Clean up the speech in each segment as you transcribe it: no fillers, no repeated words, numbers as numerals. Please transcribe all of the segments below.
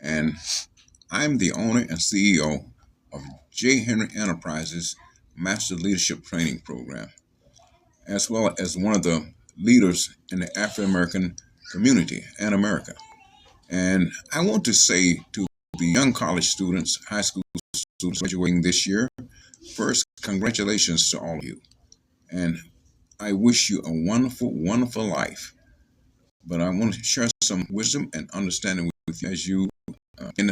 and I'm the owner and CEO of J. Henry Enterprises Master Leadership Training Program, as well as one of the leaders in the African American community in America. And I want to say to the young college students, high school students graduating this year, first, congratulations to all of you. And I wish you a wonderful, wonderful life. But I want to share some wisdom and understanding with you as you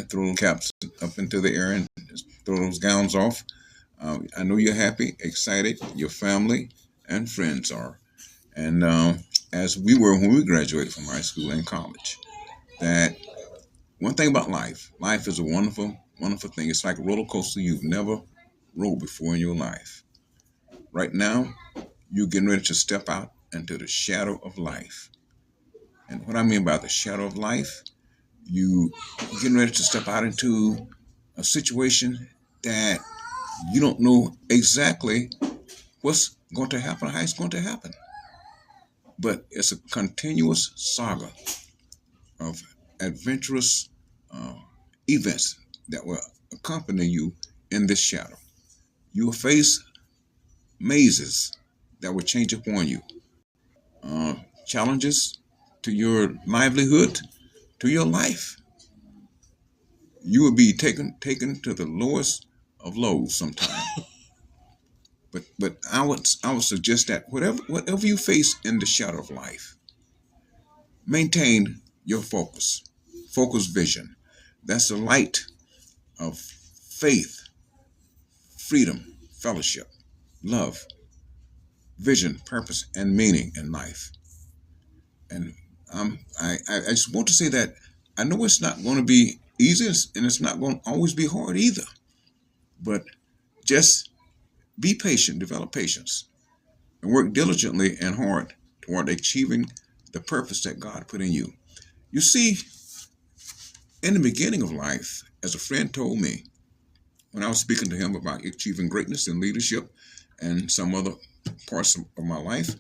throw those caps up into the air and throw those gowns off. I know you're happy, excited, your family and friends are. And as we were when we graduated from high school and college, that one thing about life is a wonderful, wonderful thing. It's like a roller coaster you've never rode before in your life. Right now, you're getting ready to step out into the shadow of life. And what I mean by the shadow of life, you're getting ready to step out into a situation that you don't know exactly what's going to happen, how it's going to happen. But it's a continuous saga of adventurous uh, events that will accompany you in this shadow. You will face mazes that will change upon you, uh, challenges to your livelihood, to your life. You will be taken to the lowest of lows sometime. But I would suggest that whatever you face in the shadow of life, maintain your focus vision. That's the light of faith, freedom, fellowship, love, vision, purpose, and meaning in life. And I just want to say that I know it's not going to be easy and it's not going to always be hard either. But just be patient, develop patience, and work diligently and hard toward achieving the purpose that God put in you. You see, in the beginning of life, as a friend told me, when I was speaking to him about achieving greatness in leadership and some other parts of my life,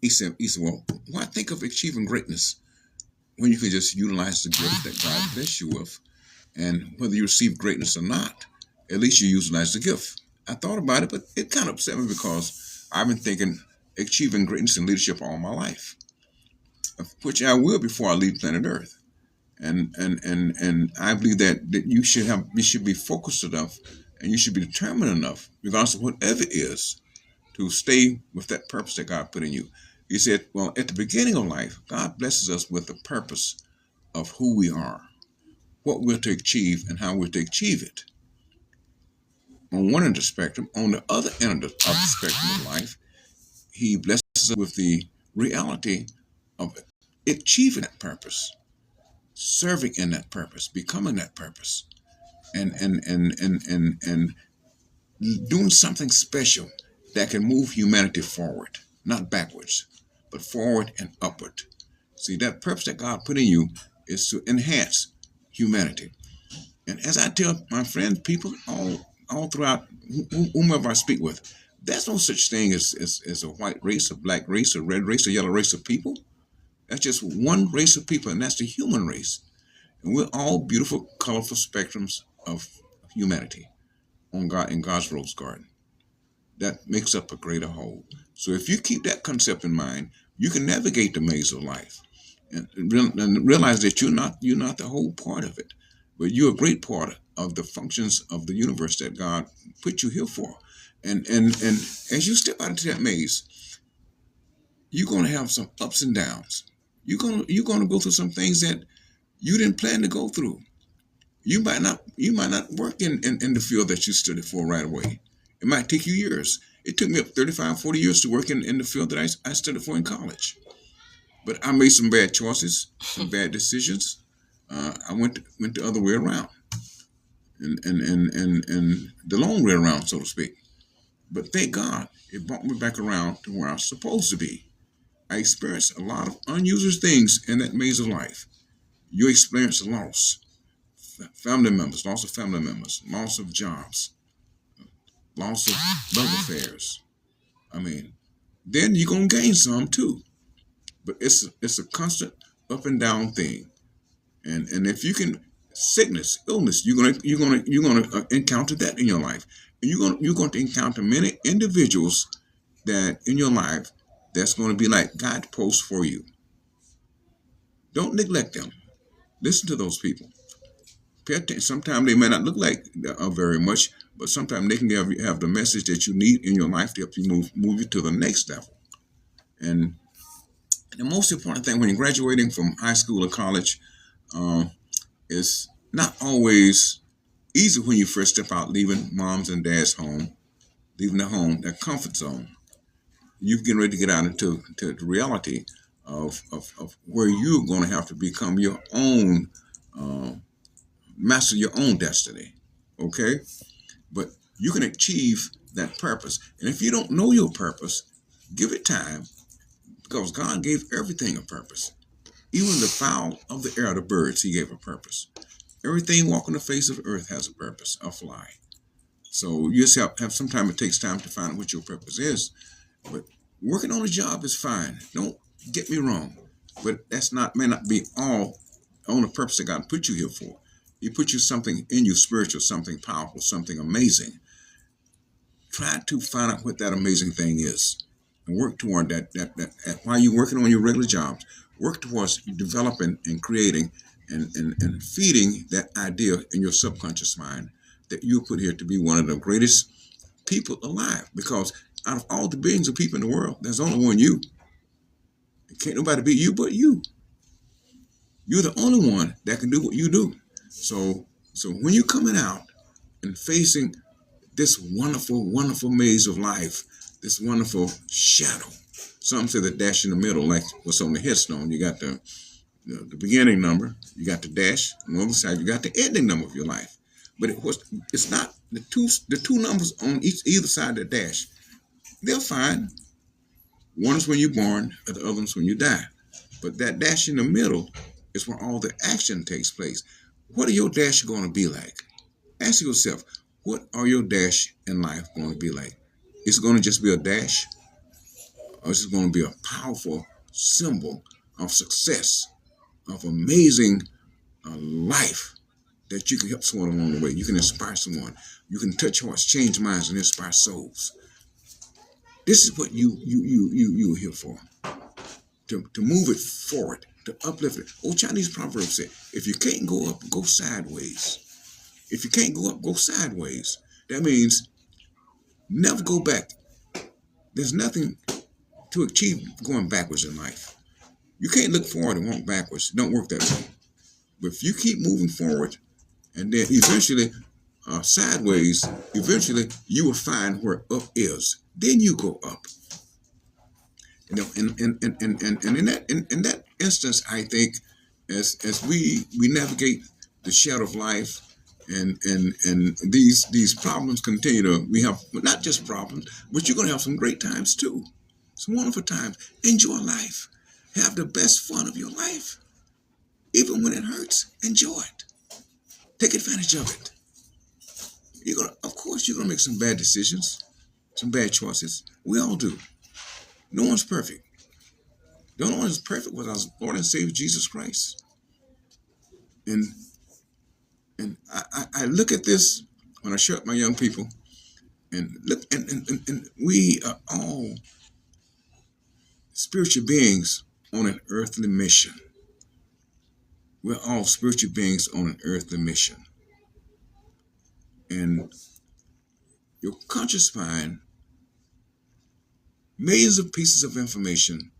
he said, well, why think of achieving greatness when you can just utilize the gift that God bless you with? And whether you receive greatness or not, at least you utilize the gift. I thought about it, but it kind of upset me because I've been thinking achieving greatness in leadership all my life, which I will before I leave planet Earth. And I believe that you should be focused enough and you should be determined enough, regardless of whatever it is, to stay with that purpose that God put in you. He said, well, at the beginning of life, God blesses us with the purpose of who we are, what we're to achieve, and how we're to achieve it. On one end of the spectrum, on the other end of the spectrum of life, He blesses us with the reality of achieving that purpose, serving in that purpose, becoming that purpose, and doing something special that can move humanity forward, not backwards, but forward and upward. See, that purpose that God put in you is to enhance humanity. And as I tell my friends, people all throughout, whomever I speak with, there's no such thing as a white race, a black race, a red race, a yellow race of people. That's just one race of people, and that's the human race. And we're all beautiful, colorful spectrums of humanity on God in God's rose garden. That makes up a greater whole. So if you keep that concept in mind, you can navigate the maze of life and realize that you're not the whole part of it, but you're a great part of the functions of the universe that God put you here for. And as you step out into that maze, you're going to have some ups and downs. You're going to go through some things that you didn't plan to go through. You might not work in the field that you studied for right away. It might take you years. It took me up 35, 40 years to work in the field that I studied for in college. But I made some bad choices, some bad decisions. I went the other way around, and the long way around, so to speak. But thank God it brought me back around to where I was supposed to be. I experienced a lot of unusual things in that maze of life. You experience loss, family members, loss of family members, loss of jobs, loss of love affairs. I mean, then you're gonna gain some too. But it's a constant up and down thing. And if you can, sickness, illness, you're gonna encounter that in your life, and you're going to encounter many individuals that in your life that's going to be like guideposts for you. Don't neglect them. Listen to those people. Pay attention. Sometimes they may not look like very much, but sometimes they can have the message that you need in your life to help you move you to the next level. And the most important thing when you're graduating from high school or college uh, is not always easy when you first step out, leaving mom's and dad's home, leaving their home, their comfort zone. You're getting ready to get out into the reality of where you're going to have to become your own uh, master your own destiny. Okay? But you can achieve that purpose. And if you don't know your purpose, give it time because God gave everything a purpose. Even the fowl of the air, the birds, He gave a purpose. Everything walking the face of the earth has a purpose, a fly. So you just have sometimes it takes time to find out what your purpose is. But working on a job is fine. Don't get me wrong. But that's not may not be all on the purpose that God put you here for. He put you something in you spiritual, something powerful, something amazing. Try to find out what that amazing thing is and work toward that while you're working on your regular jobs. Work towards developing and creating and feeding that idea in your subconscious mind that you put here to be one of the greatest people alive. Because out of all the billions of people in the world, there's only one you. Can't nobody be you but you. You're the only one that can do what you do. So when you're coming out and facing this wonderful, wonderful maze of life, this wonderful shadow, some say the dash in the middle, like what's on the headstone. You got the beginning number, you got the dash, on the other side you got the ending number of your life. But it's not the two numbers on either side of the dash. They're fine. One is when you're born, and the other is when you die. But that dash in the middle is where all the action takes place. What are your dash going to be like? Ask yourself, what are your dash in life going to be like? Is it going to just be a dash? Or is it going to be a powerful symbol of success, of amazing life that you can help someone along the way? You can inspire someone. You can touch hearts, change minds, and inspire souls. This is what you are here for. To move it forward, to uplift it. Old Chinese proverb said, if you can't go up, go sideways. If you can't go up, go sideways. That means never go back. There's nothing to achieve going backwards in life. You can't look forward and walk backwards. It don't work that way. But if you keep moving forward and then eventually sideways, eventually you will find where up is. Then you go up. You know, and in that instance, I think as we navigate the shadow of life and these problems continue to we have not just problems, but you're gonna have some great times too. Some wonderful times. Enjoy life. Have the best fun of your life. Even when it hurts, enjoy it. Take advantage of it. Of course you're gonna make some bad decisions, some bad choices. We all do. No one's perfect. The only one who's perfect was our Lord and Savior Jesus Christ. And I look at this when I share with my young people, and look, and we are all spiritual beings on an earthly mission. We're all spiritual beings on an earthly mission. And your conscious mind, millions of pieces of information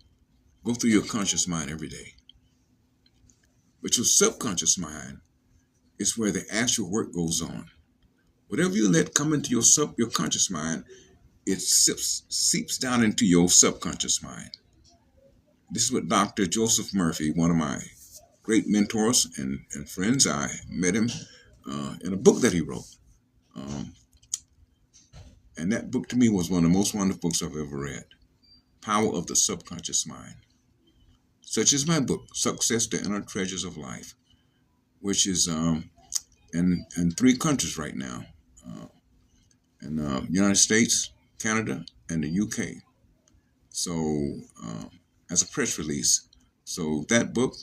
go through your conscious mind every day. But your subconscious mind is where the actual work goes on. Whatever you let come into your conscious mind, it seeps down into your subconscious mind. This is what Dr. Joseph Murphy, one of my great mentors and friends, I met him in a book that he wrote. And that book to me was one of the most wonderful books I've ever read. Power of the Subconscious Mind. Such as my book, Success, the Inner Treasures of Life, which is in 3 countries right now. In the United States, Canada, and the UK. So, as a press release. So that book,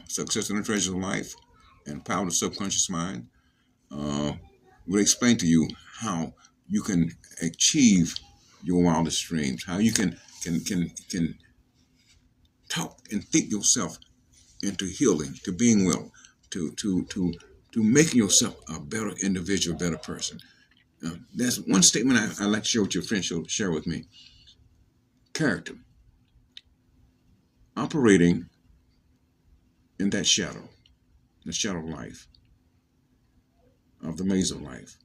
Success and the Treasures of Life, and Power of the Subconscious Mind, uh, will explain to you how you can achieve your wildest dreams, how you can talk and think yourself into healing, to being well, to making yourself a better individual, better person. That's one statement I like to share with your friends. Share with me. Character, operating in that shadow, the shadow of life, of the maze of life,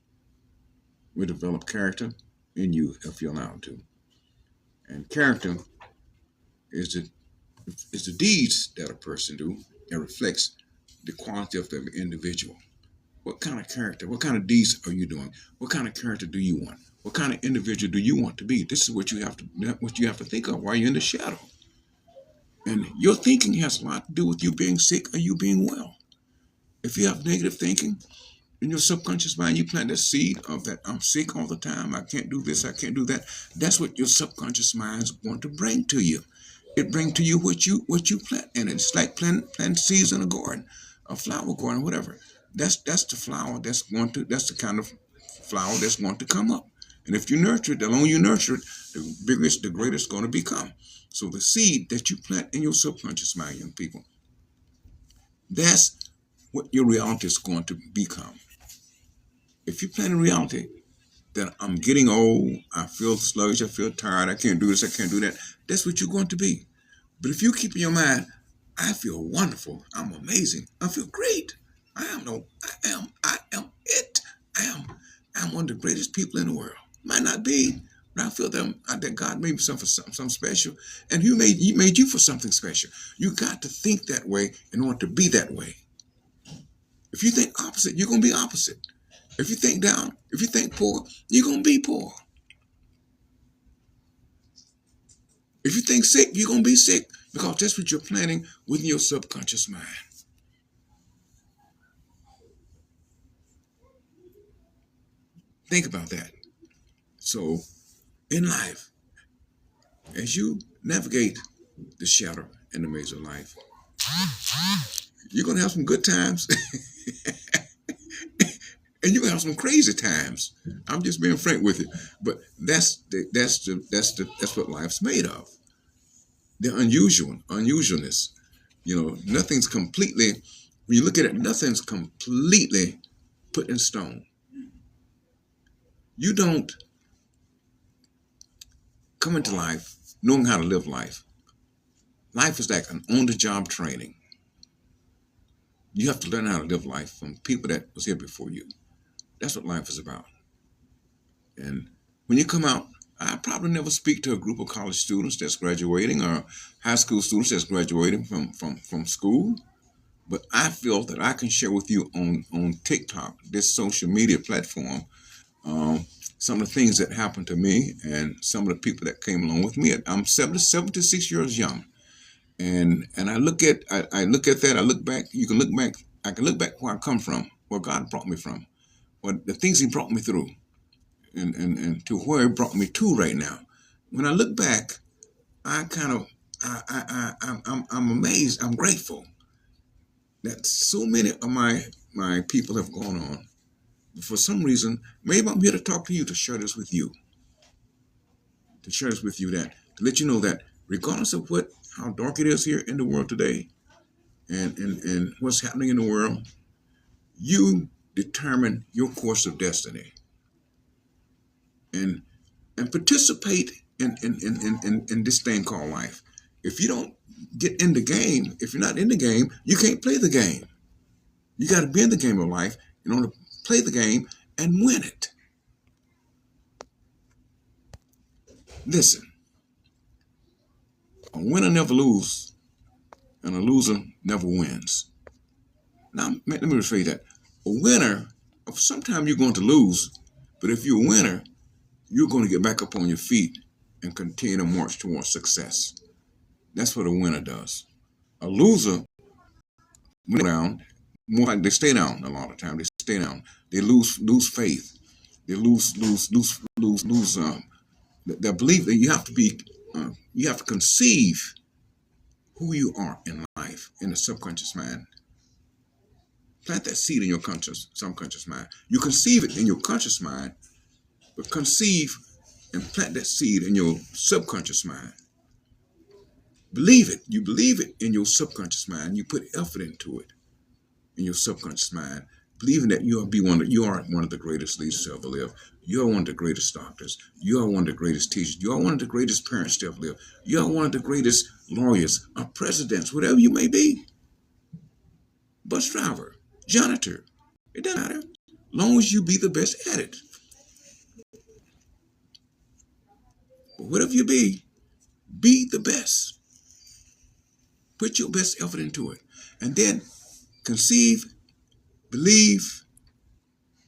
will develop character in you if you're allowed to. And character is the deeds that a person do that reflects the quality of the individual. What kind of character, what kind of deeds are you doing? What kind of character do you want? What kind of individual do you want to be? This is what you have to think of while you're in the shadow. And your thinking has a lot to do with you being sick or you being well. If you have negative thinking in your subconscious mind, you plant that seed of that I'm sick all the time, I can't do this, I can't do that. That's what your subconscious mind's going to bring to you. It brings to you what you plant, and it's like plant seeds in a garden, a flower garden, whatever. That's the flower that's the kind of flower that's going to come up. And if you nurture it, the longer you nurture it, the bigger, the greater it's going to become. So the seed that you plant in your subconscious mind, young people, that's what your reality is going to become. If you plant in reality that I'm getting old, I feel sluggish, I feel tired, I can't do this, I can't do that, that's what you're going to be. But if you keep in your mind, I feel wonderful, I'm amazing, I feel great, I am it. I'm one of the greatest people in the world. Might not be, but I feel that God made me for something special, and He made you for something special. You got to think that way in order to be that way. If you think opposite, you're gonna be opposite. If you think down, if you think poor, you're gonna be poor. If you think sick, you're gonna be sick because that's what you're planning within your subconscious mind. Think about that. So, in life, as you navigate the shadow and the maze of life, you're gonna have some good times, and you're gonna have some crazy times. I'm just being frank with you, but that's what life's made of. The unusualness. Nothing's completely. When you look at it, nothing's completely put in stone. You don't come into life knowing how to live life. Life is like an on-the-job training. You have to learn how to live life from people that was here before you. That's what life is about. And when you come out, I probably never speak to a group of college students that's graduating or high school students that's graduating from school. But I feel that I can share with you on TikTok, this social media platform, some of the things that happened to me and some of the people that came along with me. I'm 76 years young. And I look at that, I look back, you can look back, I can look back where I come from, where God brought me from, what the things He brought me through, and to where He brought me to right now. When I look back, I kind of I'm amazed, I'm grateful that so many of my people have gone on. For some reason, maybe I'm here to talk to you, to share this with you, to let you know that regardless of how dark it is here in the world today, and what's happening in the world, you determine your course of destiny, and participate in this thing called life. If you don't get in the game, if you're not in the game, you can't play the game. You got to be in the game of life in order to play the game and win it. Listen, a winner never loses, and a loser never wins. Now, let me rephrase that. A winner, sometimes you're going to lose, but if you're a winner, you're going to get back up on your feet and continue to march towards success. That's what a winner does. A loser, down, more like they stay down a lot of time. They stay down. They lose faith. They lose their belief that you have to conceive who you are in life, in the subconscious mind. Plant that seed in your subconscious mind. You conceive it in your conscious mind, but conceive and plant that seed in your subconscious mind. Believe it. You believe it in your subconscious mind. You put effort into it in your subconscious mind, believing that you are one of the greatest leaders to ever live. You are one of the greatest doctors. You are one of the greatest teachers. You are one of the greatest parents to ever live. You are one of the greatest lawyers or presidents, whatever you may be. Bus driver, janitor. It doesn't matter. As long as you be the best at it. But whatever you be the best. Put your best effort into it. And then conceive, believe,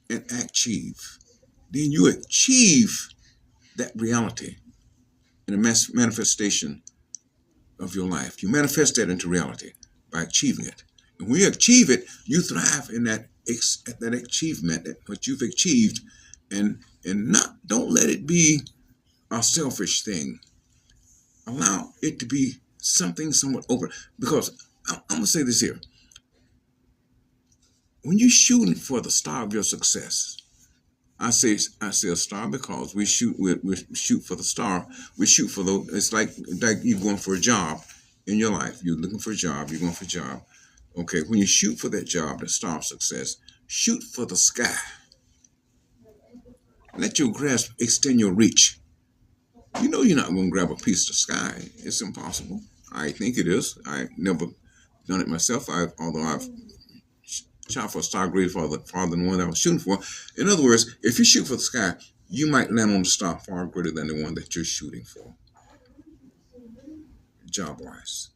and achieve. Then you achieve that reality in a manifestation of your life. You manifest that into reality by achieving it. And when you achieve it, you thrive in that achievement, what you've achieved, and don't let it be a selfish thing. Allow it to be something somewhat over. Because I'm gonna say this here. When you're shooting for the star of your success, I say a star because we shoot for the star. We shoot for the. It's like you're going for a job in your life. You're looking for a job. You're going for a job. Okay, when you shoot for that job, the star of success, shoot for the sky. Let your grasp extend your reach. You know you're not going to grab a piece of the sky. It's impossible. I think it is. I never done it myself. Although I've shot for a star greater farther than the one I was shooting for. In other words, if you shoot for the sky, you might land on a star far greater than the one that you're shooting for, job-wise.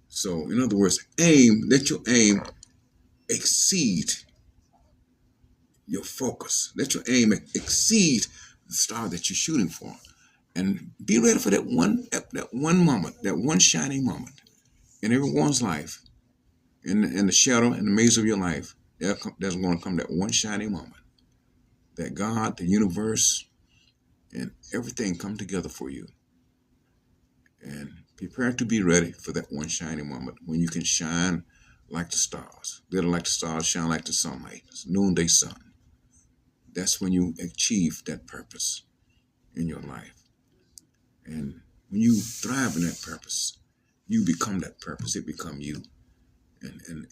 So, in other words, let your aim exceed your focus. Let your aim exceed the star that you're shooting for. And be ready for that one moment, that one shining moment in everyone's life. In the shadow and the maze of your life, there's going to come that one shining moment that God, the universe, and everything come together for you. And prepare to be ready for that one shining moment when you can shine like the stars. Glitter like the stars, shine like the sunlight. It's noonday sun. That's when you achieve that purpose in your life. And when you thrive in that purpose, you become that purpose. It becomes you. And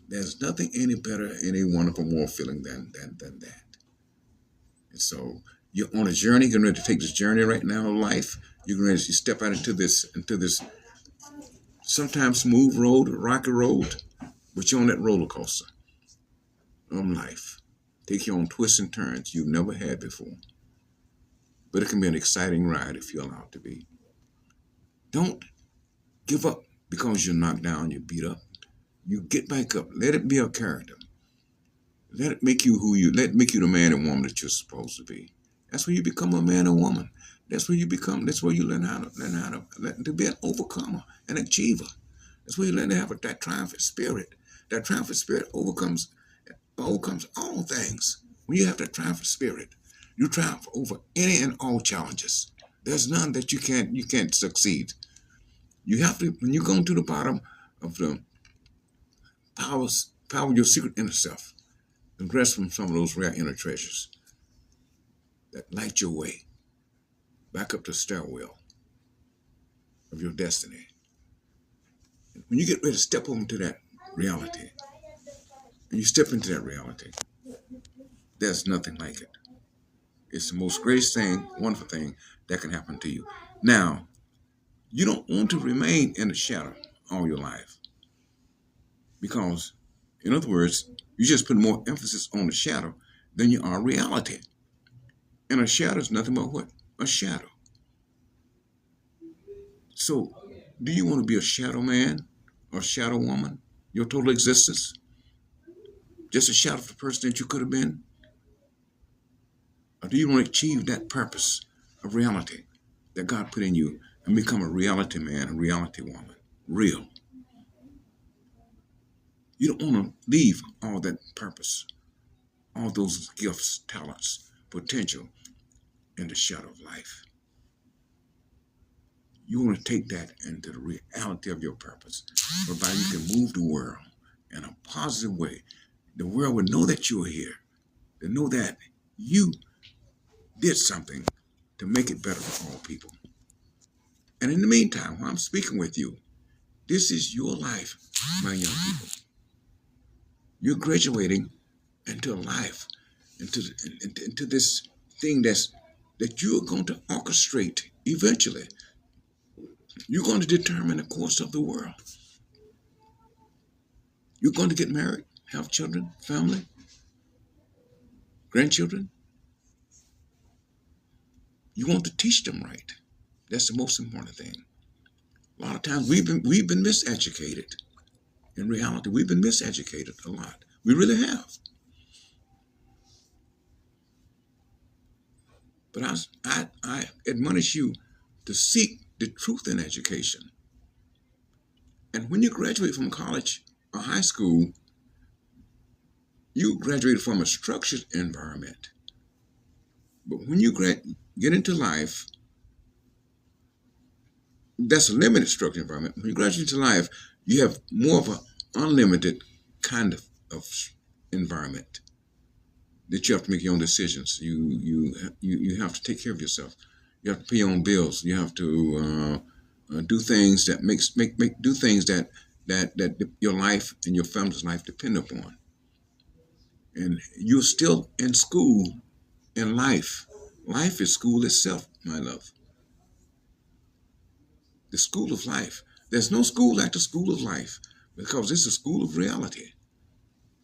there's nothing any better, any wonderful, more feeling than that. And so you're on a journey, getting ready to take this journey right now of life. You're getting ready to step out into this sometimes smooth road, rocky road, but you're on that roller coaster of life. Take you on twists and turns you've never had before. But it can be an exciting ride if you allow it to be. Don't give up because you're knocked down, you're beat up. You get back up. Let it be a character. Let it make you let it make you the man and woman that you're supposed to be. That's where you become a man and woman. That's where you learn how to be an overcomer, an achiever. That's where you learn to have that triumphant spirit. That triumphant spirit overcomes all things. When you have that triumphant spirit, you triumph over any and all challenges. There's none that you can't succeed. You have to, when you go to the bottom of the power of your secret inner self, and rest from some of those rare inner treasures that light your way back up the stairwell of your destiny. And when you get ready to step into that reality, and you step into that reality, there's nothing like it. It's the most greatest thing, wonderful thing that can happen to you. Now, you don't want to remain in the shadow all your life. Because, in other words, you just put more emphasis on the shadow than you are reality. And a shadow is nothing but what? A shadow. So, do you want to be a shadow man or shadow woman? Your total existence? Just a shadow of the person that you could have been? Or do you want to achieve that purpose of reality that God put in you and become a reality man, a reality woman? Real. You don't want to leave all that purpose, all those gifts, talents, potential in the shadow of life. You want to take that into the reality of your purpose, whereby you can move the world in a positive way. The world will know that you are here. They know that you did something to make it better for all people. And in the meantime, while I'm speaking with you, this is your life, my young people. You're graduating into a life, into this thing that you are going to orchestrate eventually. You're going to determine the course of the world. You're going to get married, have children, family, grandchildren. You want to teach them right. That's the most important thing. A lot of times we've been miseducated. In reality, we've been miseducated a lot. We really have. But I admonish you to seek the truth in education. And when you graduate from college or high school, you graduate from a structured environment. But when you get into life, that's a limited structured environment. When you graduate into life, you have more of an unlimited kind of environment that you have to make your own decisions. You have to take care of yourself. You have to pay your own bills. You have to do things that do things that your life and your family's life depend upon. And you're still in school in life. Life is school itself, my love. The school of life. There's no school like the school of life because it's a school of reality.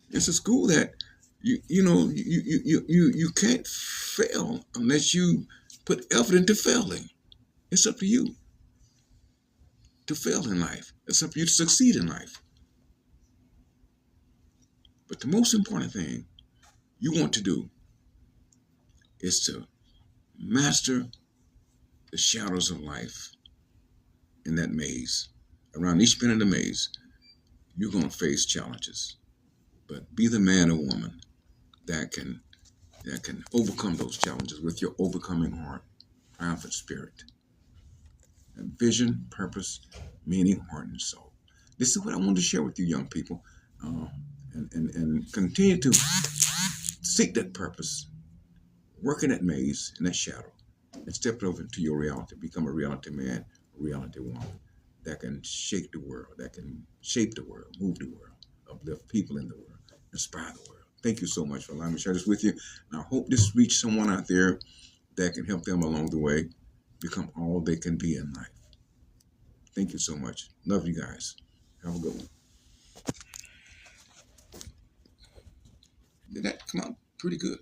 It's a school that you can't fail unless you put effort into failing. It's up to you to fail in life. It's up to you to succeed in life. But the most important thing you want to do is to master the shadows of life in that maze. Around each bend of the maze, you're going to face challenges. But be the man or woman that can overcome those challenges with your overcoming heart, triumphant spirit, and vision, purpose, meaning, heart, and soul. This is what I want to share with you, young people, and continue to seek that purpose, work in that maze, in that shadow, and step over into your reality. Become a reality man, a reality woman that can shake the world, that can shape the world, move the world, uplift people in the world, inspire the world. Thank you so much for allowing me to share this with you. And I hope this reaches someone out there that can help them along the way become all they can be in life. Thank you so much. Love you guys. Have a good one. Did that come out pretty good?